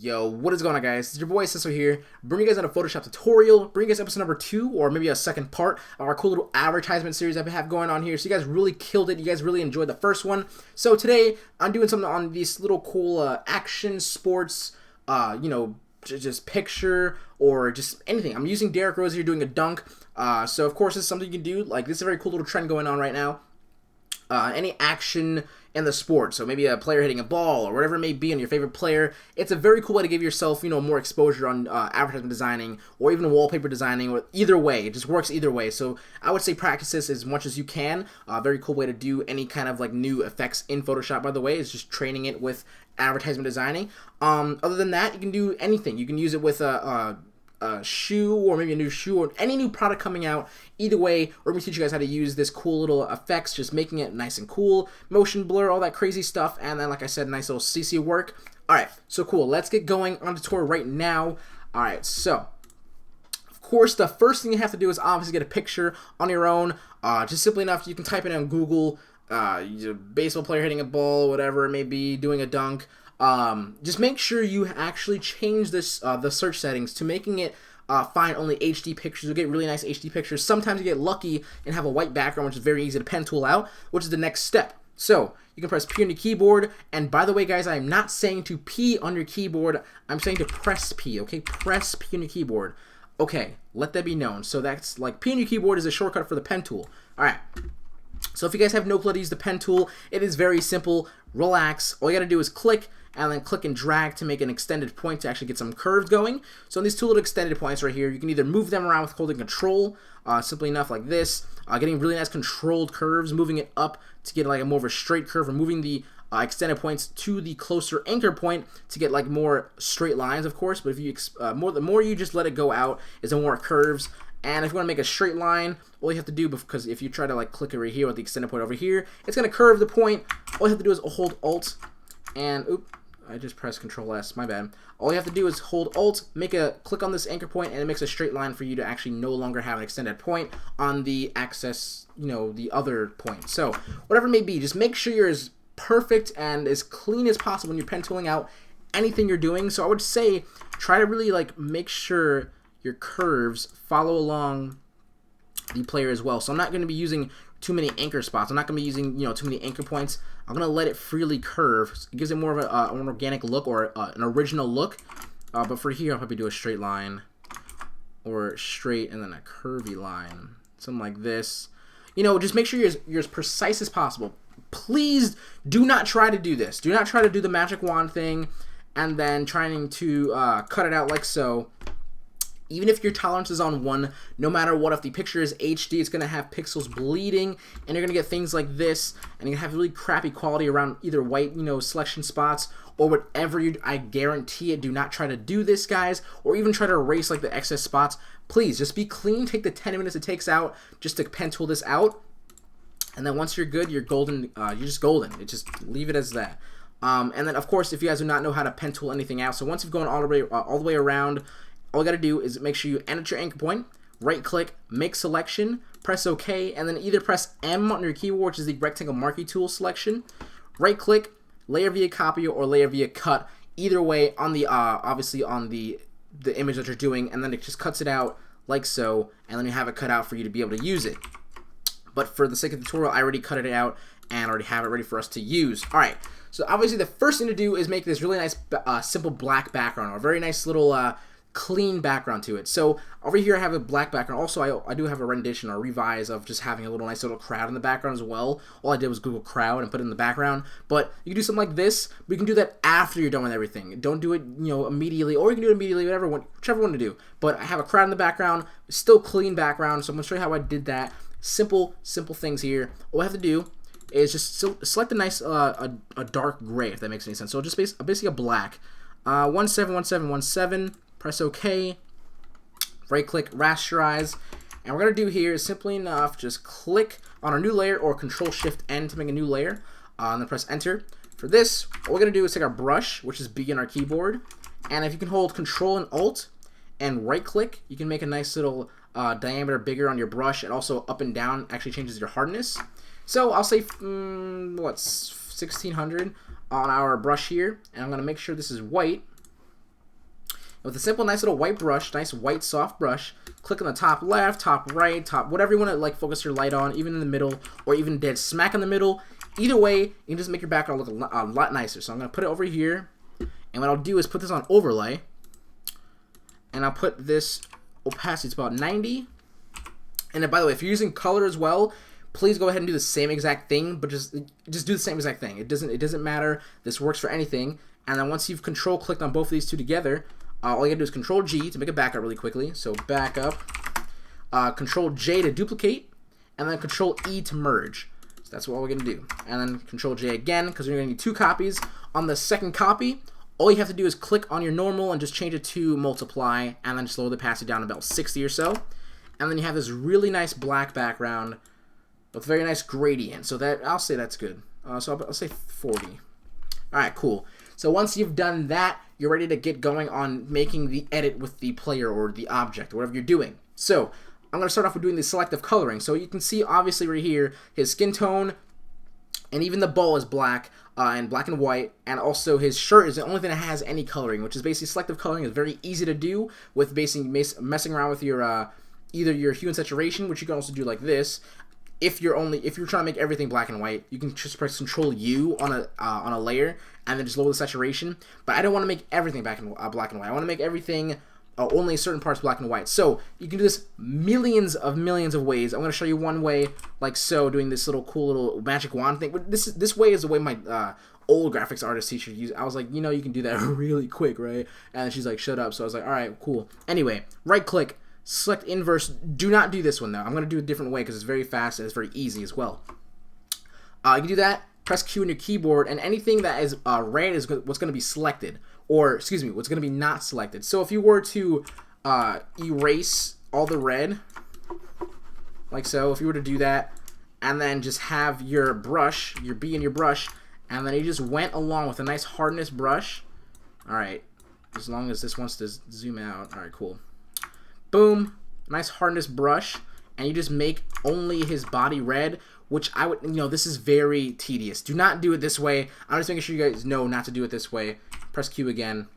Yo, what is going on, guys? It's your boy Seso here, bringing you guys on a Photoshop tutorial, bringing you guys episode number 2, or maybe a second part of our cool little advertisement series that we have going on here. So you guys really killed it. You guys really enjoyed the first one. So today, I'm doing something on these little cool action sports, just picture or just anything. I'm using Derrick Rose here doing a dunk. So of course, this is something you can do. Like, this is a very cool little trend going on right now. Any action in the sport, so maybe a player hitting a ball or whatever it may be on your favorite player. It's a very cool way to give yourself, more exposure on advertisement designing or even wallpaper designing, or either way. It just works either way. So I would say practice this as much as you can. Very cool way to do any kind of like new effects in Photoshop, by the way, is just training it with advertisement designing. Other than that, you can do anything. You can use it with a shoe, or maybe a new shoe, or any new product coming out. Either way, we're going to teach you guys how to use this cool little effects, just making it nice and cool, motion blur, all that crazy stuff, and then, like I said, nice little CC work. Alright, so cool. Let's get going on the tutorial right now. Alright, so of course, the first thing you have to do is obviously get a picture on your own. Just simply enough, you can type it in on Google, baseball player hitting a ball, whatever it may be, doing a dunk. Just make sure you actually change this the search settings to making it find only HD pictures. You'll get really nice HD pictures. Sometimes you get lucky and have a white background, which is very easy to pen tool out, which is the next step. So you can press P on your keyboard, and by the way, guys, I'm not saying to P on your keyboard. I'm saying to press P. Okay, press P on your keyboard. Okay, let that be known. So that's like P on your keyboard is a shortcut for the pen tool. All right. So if you guys have no clue how to use the pen tool, it is very simple. Relax. All you got to do is click, and then click and drag to make an extended point to actually get some curves going. So on these two little extended points right here, you can either move them around with holding control, simply enough like this, getting really nice controlled curves, moving it up to get like a more of a straight curve, or moving the extended points to the closer anchor point to get like more straight lines, of course. But if you the more you just let it go out, is the more curves. And if you want to make a straight line, all you have to do, because if you try to like click it right here with the extended point over here, it's going to curve the point. All you have to do is hold Alt, and oops, I just pressed Control S, my bad. All you have to do is hold Alt, click on this anchor point, and it makes a straight line for you to actually no longer have an extended point on the axis, the other point. So whatever it may be, just make sure you're as perfect and as clean as possible when you're pen tooling out anything you're doing. So I would say try to really like make sure your curves follow along the player as well. So I'm not going to be using too many anchor spots. I'm not going to be using too many anchor points. I'm going to let it freely curve. It gives it more of an organic look, or an original look. But for here, I'll probably do a straight line, or straight and then a curvy line, something like this. Just make sure you're as precise as possible. Please do not try to do this. Do not try to do the magic wand thing and then trying to cut it out like so. Even if your tolerance is on 1, no matter what, if the picture is HD, it's going to have pixels bleeding, and you're going to get things like this, and you're going to have really crappy quality around either white, selection spots, or whatever I guarantee it. Do not try to do this, guys, or even try to erase like the excess spots. Please, just be clean. Take the 10 minutes it takes out just to pen tool this out, and then once you're good, you're golden. You're just golden. Just leave it as that. And then, of course, if you guys do not know how to pen tool anything out, so once you've gone all the way around, all you got to do is make sure you enter your anchor point, right-click, make selection, press OK, and then either press M on your keyboard, which is the rectangle marquee tool selection, right-click, layer via copy, or layer via cut. Either way, on the obviously on the image that you're doing, and then it just cuts it out like so, and then you have it cut out for you to be able to use it. But for the sake of the tutorial, I already cut it out and already have it ready for us to use. All right. So obviously, the first thing to do is make this really nice, simple black background, or a very nice little clean background to it. So over here I have a black background. Also I do have a rendition or revise of just having a nice little crowd in the background as well. All I did was Google crowd and put it in the background. But you can do something like this, but you can do that after you're done with everything. Don't do it immediately, or you can do it immediately, whichever one to do. But I have a crowd in the background, still clean background, so I'm going to show you how I did that. Simple things here. All I have to do is just select a nice a dark gray, if that makes any sense. So just basically a black. 171717. Press OK, right-click, rasterize, and what we're going to do here is simply enough, just click on our new layer, or Control-Shift-N to make a new layer, and then press Enter. For this, what we're going to do is take our brush, which is B on our keyboard, and if you can hold Control and Alt, and right-click, you can make a nice little diameter bigger on your brush, and also up and down actually changes your hardness. So I'll say, 1600 on our brush here, and I'm going to make sure this is white. With a simple, nice little white brush, nice white soft brush, click on the top left, top right, top whatever you want to like focus your light on, even in the middle or even dead smack in the middle. Either way, you can just make your background look a lot nicer. So I'm going to put it over here, and what I'll do is put this on overlay, and I'll put this opacity to about 90. And then, by the way, if you're using color as well, please go ahead and do the same exact thing, but just do the same exact thing. It doesn't matter. This works for anything. And then once you've control clicked on both of these two together, all you gotta do is Control G to make a backup really quickly. So backup, Control J to duplicate, and then Control E to merge. So that's what we're gonna do. And then Control J again, because you're gonna need 2 copies. On the second copy, all you have to do is click on your normal and just change it to multiply, and then just lower the opacity down about 60 or so. And then you have this really nice black background with very nice gradient. So that I'll say that's good. So I'll say 40. All right, cool. So once you've done that, you're ready to get going on making the edit with the player or the object, or whatever you're doing. So I'm going to start off with doing the selective coloring. So you can see obviously right here, his skin tone and even the ball is black and black and white, and also his shirt is the only thing that has any coloring, which is basically selective coloring is very easy to do with basically messing around with your either your hue and saturation, which you can also do like this. If you're trying to make everything black and white, you can just press Control U on a layer and then just lower the saturation. But I don't want to make everything black and white. I want to make everything only certain parts black and white. So you can do this millions of ways. I'm going to show you one way, like so, doing this little cool little magic wand thing. This way is the way my old graphics artist teacher used. I was like, you know, you can do that really quick, right? And she's like, shut up. So I was like, all right, cool. Anyway, right click. Select inverse. Do not do this one though. I'm going to do a different way because it's very fast and it's very easy as well. You can do that. Press Q on your keyboard, and anything that is red is what's going to be selected, or excuse me, what's going to be not selected. So if you were to erase all the red, like so, if you were to do that, and then just have your brush, your B in your brush, and then you just went along with a nice hardness brush. All right, as long as this wants to zoom out. All right, cool. Boom, nice hardness brush, and you just make only his body red, which I would, you know, this is very tedious. Do not do it this way. I'm just making sure you guys know not to do it this way. Press Q again,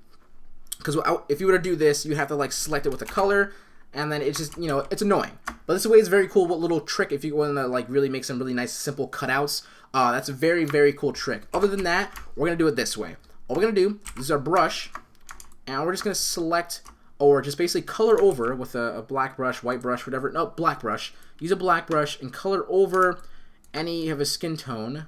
because if you were to do this, you have to like select it with a color, and then it's just, you know, it's annoying. But this way is very cool. What little trick if you want to like really make some really nice simple cutouts. That's a very cool trick. Other than that, we're gonna do it this way. All we're gonna do, this is our brush, and we're just gonna select, or just basically color over with a black brush, white brush, whatever. No, black brush. Use a black brush and color over any of a skin tone,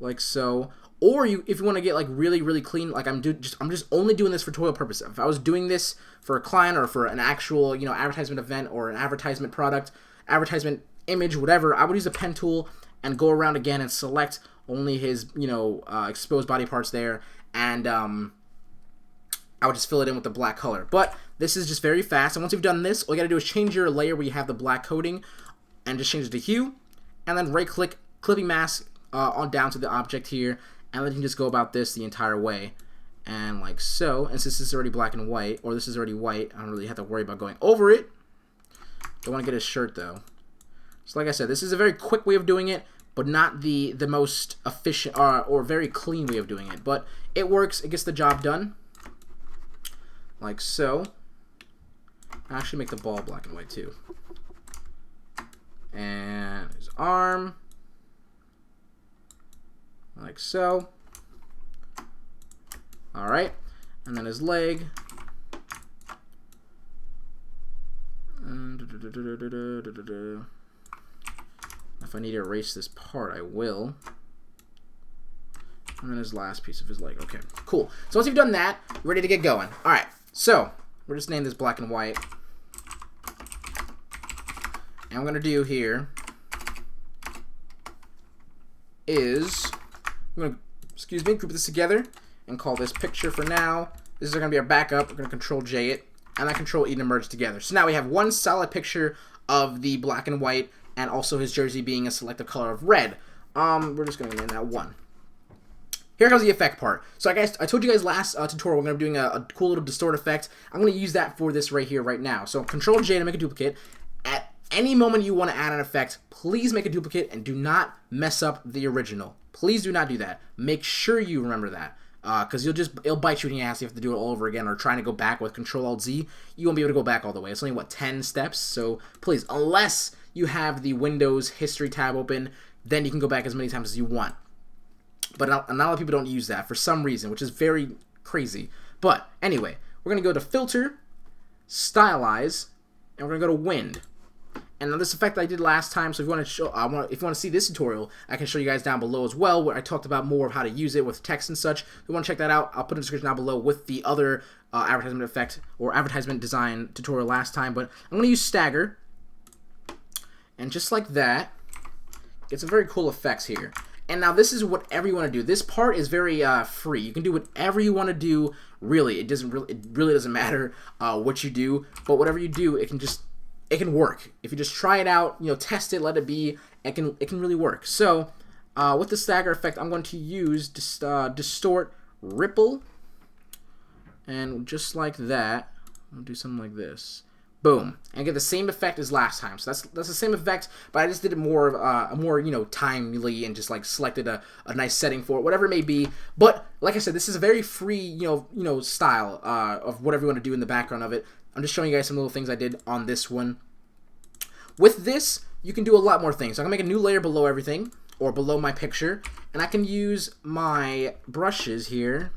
like so. Or if you want to get like really clean, like I'm just only doing this for tutorial purposes. If I was doing this for a client or for an actual, you know, advertisement event or an advertisement product, advertisement image, whatever, I would use a pen tool and go around again and select only his, you know, exposed body parts there, and I would just fill it in with the black color. But this is just very fast, and once you've done this, all you gotta do is change your layer where you have the black coating and just change it to hue, and then right click, clipping mask on down to the object here, and then you can just go about this the entire way, and like so. And since this is already black and white, or this is already white, I don't really have to worry about going over it. Don't want to get his shirt though. So like I said, this is a very quick way of doing it, but not the most efficient or very clean way of doing it. But it works, it gets the job done. Like so. I actually make the ball black and white too. And his arm. Like so. Alright. And then his leg. If I need to erase this part, I will. And then his last piece of his leg. Okay, cool. So once you've done that, you're ready to get going. Alright, so we're just name this black and white. And what I'm going to do here is, I'm going to, excuse me, group this together and call this picture for now. This is going to be our backup. We're going to Control J it, and then Control E to merge together. So now we have one solid picture of the black and white, and also his jersey being a selective color of red. We're just going to name that one. Here comes the effect part. So guys, I told you guys last tutorial we're going to be doing a cool little distort effect. I'm going to use that for this right here, right now. So Control J to make a duplicate. At any moment you want to add an effect, please make a duplicate and do not mess up the original. Please do not do that. Make sure you remember that. because it'll bite you in the ass. You have to do it all over again, or trying to go back with Control-Alt-Z, you won't be able to go back all the way. It's only, what, 10 steps? So please, unless you have the Windows History tab open, then you can go back as many times as you want. But not a lot of people don't use that for some reason, which is very crazy. But anyway, we're going to go to Filter, Stylize, and we're going to go to Wind. And now this effect I did last time, so if you want to see this tutorial, I can show you guys down below as well, where I talked about more of how to use it with text and such. If you want to check that out, I'll put in the description down below with the other advertisement effect or advertisement design tutorial last time. But I'm going to use Stagger, and just like that, get some very cool effects here. And now this is whatever you want to do. This part is very free. You can do whatever you want to do. Really, it really doesn't matter what you do. But whatever you do, it can work. If you just try it out, test it, let it be, it can really work. So with the stagger effect, I'm going to use distort, ripple, and just like that, I'll do something like this. Boom, and get the same effect as last time. So that's the same effect, but I just did it more timely and just like selected a nice setting for it, whatever it may be. But like I said, this is a very free style of whatever you want to do in the background of it. I'm just showing you guys some little things I did on this one. With this, you can do a lot more things. So I'm gonna make a new layer below everything, or below my picture, and I can use my brushes here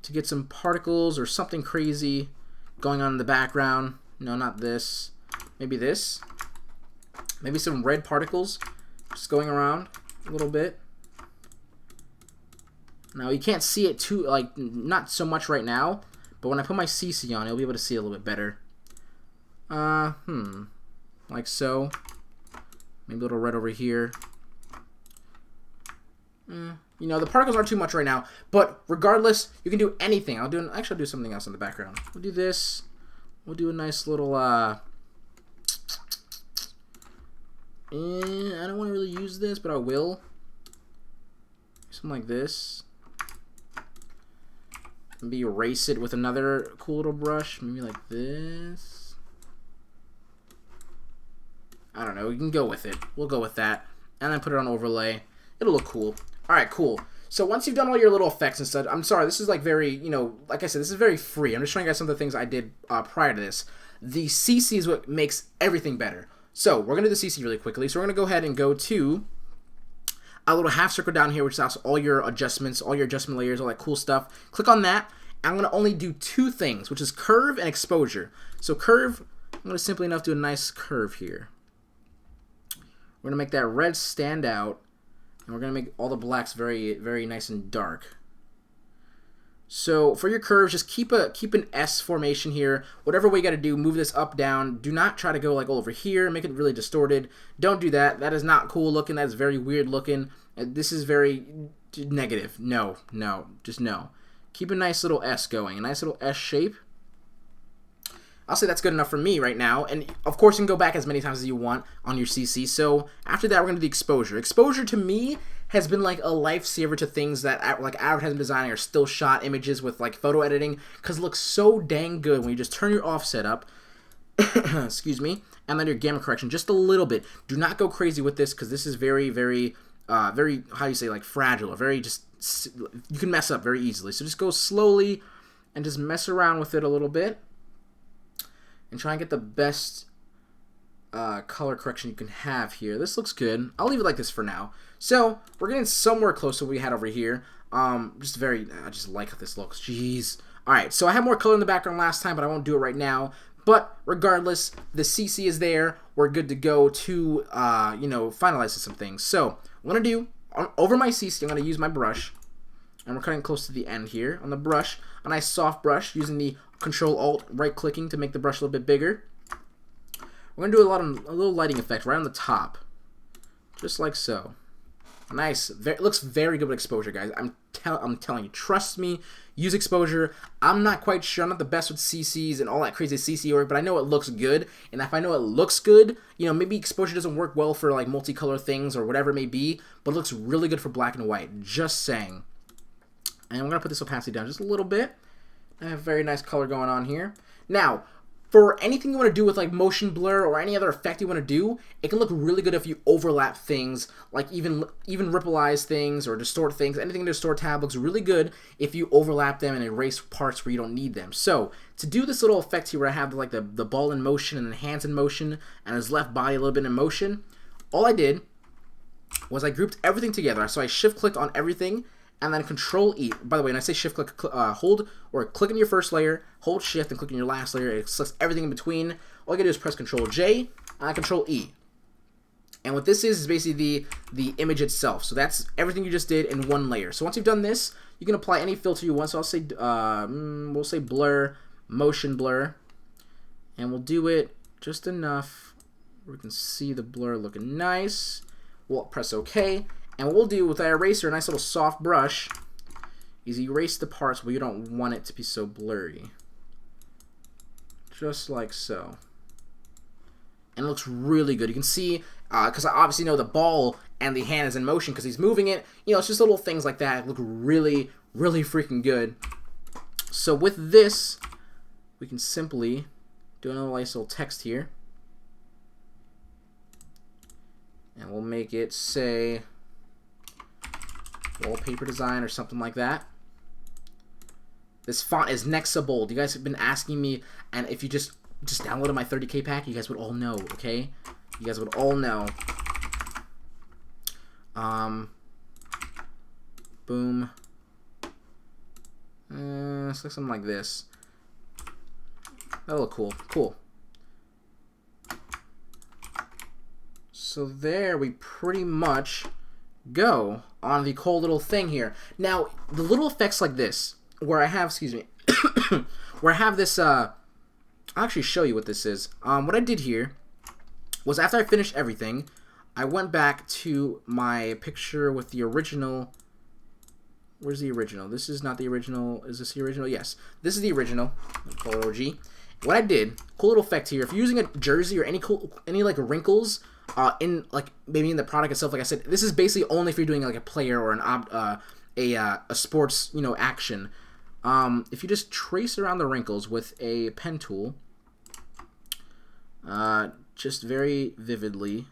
to get some particles or something crazy going on in the background. No, not this. Maybe this. Maybe some red particles just going around a little bit. Now you can't see it too, not so much right now, but when I put my CC on, you'll be able to see it a little bit better. Like so. Maybe a little red over here. The particles aren't too much right now, but regardless, you can do anything. I'll do something else in the background. We'll do this. We'll do a nice little, I don't want to really use this, but I will. Something like this. Maybe erase it with another cool little brush. Maybe like this. I don't know. We can go with it. We'll go with that. And then put it on overlay. It'll look cool. Alright, cool. So once you've done all your little effects and stuff, I'm sorry, this is like very, like I said, this is very free. I'm just showing you guys some of the things I did prior to this. The CC is what makes everything better. So we're going to do the CC really quickly. So we're going to go ahead and go to a little half circle down here, which is all your adjustments, all your adjustment layers, all that cool stuff. Click on that. I'm going to only do two things, which is curve and exposure. So curve, I'm going to simply enough do a nice curve here. We're going to make that red stand out. And we're going to make all the blacks very, very nice and dark. So for your curves, just keep an S formation here. Whatever way you got to do, move this up, down. Do not try to go like over here, make it really distorted. Don't do that. That is not cool looking. That is very weird looking. This is very negative. No, just no. Keep a nice little S going, a nice little S shape. I'll say that's good enough for me right now, and of course you can go back as many times as you want on your CC. So after that, we're going to do the exposure. Exposure to me has been like a lifesaver to things that like advertising designing or still shot images with like photo editing, because it looks so dang good when you just turn your offset up, excuse me, and then your gamma correction just a little bit. Do not go crazy with this, because this is very, very, how do you say, like fragile, or very you can mess up very easily. So just go slowly and just mess around with it a little bit. And try and get the best color correction you can have here. This looks good. I'll leave it like this for now. So we're getting somewhere close to what we had over here. I just like how this looks. Jeez. Alright, so I have more color in the background last time, but I won't do it right now. But regardless, the CC is there. We're good to go to, finalize some things. So what I'm going to do, over my CC, I'm going to use my brush. And we're cutting close to the end here. On the brush, a nice soft brush, using the Control-Alt, right-clicking to make the brush a little bit bigger. We're going to do a little lighting effect right on the top. Just like so. Nice. It looks very good with exposure, guys. I'm telling you. Trust me. Use exposure. I'm not quite sure. I'm not the best with CCs and all that crazy CC work, but I know it looks good. And if I know it looks good, maybe exposure doesn't work well for like multicolor things or whatever it may be, but it looks really good for black and white. Just saying. And I'm going to put this opacity down just a little bit. I have very nice color going on here. Now, for anything you want to do with like motion blur or any other effect you want to do, it can look really good if you overlap things, like even rippleize things or distort things. Anything to distort tab looks really good if you overlap them and erase parts where you don't need them. So to do this little effect here where I have like the ball in motion and the hands in motion and his left body a little bit in motion, all I did was I grouped everything together. So I shift clicked on everything and then Control E. By the way, when I say shift click, hold or click on your first layer, hold shift and click on your last layer. It selects everything in between. All you gotta do is press Control J, Control E. And what this is basically the image itself. So that's everything you just did in one layer. So once you've done this, you can apply any filter you want. So I'll say, we'll say blur, motion blur, and we'll do it just enough where we can see the blur looking nice. We'll press OK. And what we'll do with that eraser, a nice little soft brush, is erase the parts where you don't want it to be so blurry. Just like so. And it looks really good. You can see, because I obviously know the ball and the hand is in motion because he's moving it. You know, it's just little things like that look really, really freaking good. So with this, we can simply do another nice little text here. And we'll make it say wallpaper design or something like that. This font is Nexa Bold. You guys have been asking me, and if you just downloaded my 30K pack, you guys would all know, okay? You guys would all know. Boom. Let's look something like this. That'll look cool. Cool. So there we pretty much go on the cool little thing here. Now, the little effects like this, where I have, excuse me, where I have this, I'll actually show you what this is. What I did here was after I finished everything, I went back to my picture with the original. Where's the original? This is not the original. Is this the original? Yes. This is the original. Photo OG. What I did, cool little effect here. If you're using a jersey or any like wrinkles, in like maybe in the product itself, like I said, this is basically only if you're doing like a player or a sports, you know, action. If you just trace around the wrinkles with a pen tool, just very vividly,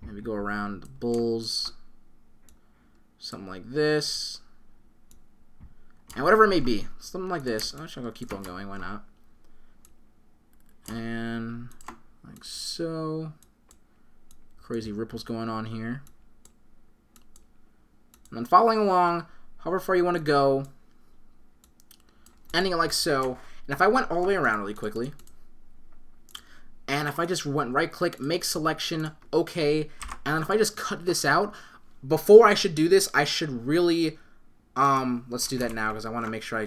maybe go around the bulls, something like this, and whatever it may be, something like this. I'm just gonna keep on going. Why not? And like so. Crazy ripples going on here. And then following along, however far you want to go, ending it like so. And if I went all the way around really quickly, and if I just went right click, make selection, okay, and then if I just cut this out, before I should do this, I should really, let's do that now because I want to make sure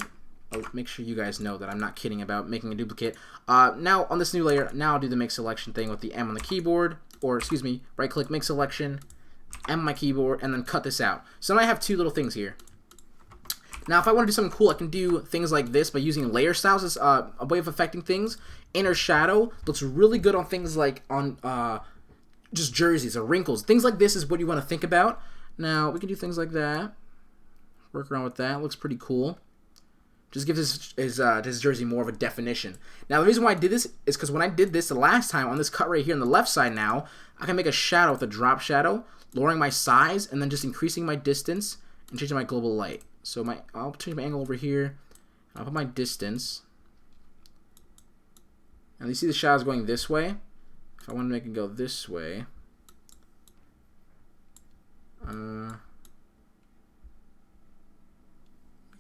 I'll make sure you guys know that I'm not kidding about making a duplicate. Now on this new layer, now I'll do the make selection thing with the M on the keyboard, or excuse me, right click, make selection, M on my keyboard, and then cut this out. So now I have two little things here. Now if I want to do something cool, I can do things like this by using layer styles as a way of affecting things. Inner shadow looks really good on things like on just jerseys or wrinkles. Things like this is what you want to think about. Now we can do things like that. Work around with that. Looks pretty cool. Just gives his jersey more of a definition. Now, the reason why I did this is because when I did this the last time on this cut right here on the left side now, I can make a shadow with a drop shadow, lowering my size, and then just increasing my distance and changing my global light. So I'll change my angle over here. I'll put my distance. And you see the shadows going this way. If I want to make it go this way,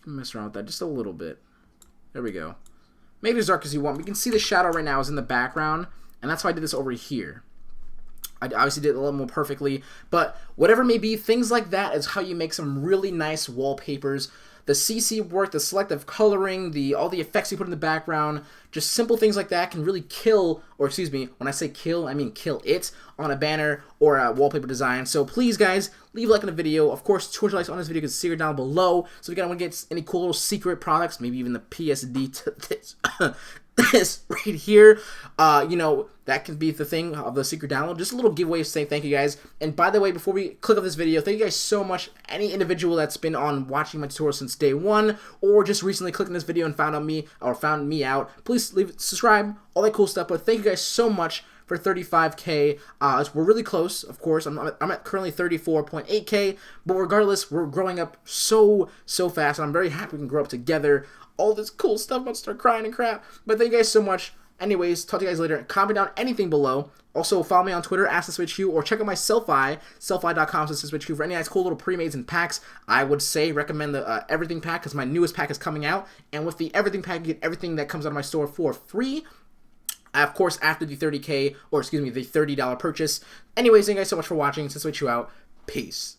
mess around with that just a little bit. There we go. Make it as dark as you want. But you can see the shadow right now is in the background, and that's why I did this over here. I obviously did it a little more perfectly, but whatever may be, things like that is how you make some really nice wallpapers. The CC work, the selective coloring, all the effects you put in the background, just simple things like that can really kill, or excuse me, when I say kill, I mean kill it on a banner or a wallpaper design. So please, guys, leave a like on the video. Of course, 200 likes on this video is secret down below. So if you guys want to get any cool little secret products, maybe even the PSD to this, this right here, you know, that can be the thing of the secret download. Just a little giveaway saying thank you guys. And by the way, before we click on this video, thank you guys so much. Any individual that's been on watching my tutorial since day one, or just recently clicked on this video and found me out, please subscribe, all that cool stuff. But thank you guys so much for 35K. We're really close, of course. I'm at currently 34.8K, but regardless, we're growing up so fast, and I'm very happy we can grow up together. All this cool stuff, I'm about to start crying and crap. But thank you guys so much. Anyways, talk to you guys later. Comment down anything below. Also, follow me on Twitter, @SesOHQ, or check out my Selfie, selfie.com/SesOHQ, for any nice cool little pre-mades and packs. I would say recommend the Everything pack, because my newest pack is coming out. And with the Everything pack, you get everything that comes out of my store for free. Of course, after the 30K, or excuse me, the $30 purchase. Anyways, thank you guys so much for watching. SesOHQ out. Peace.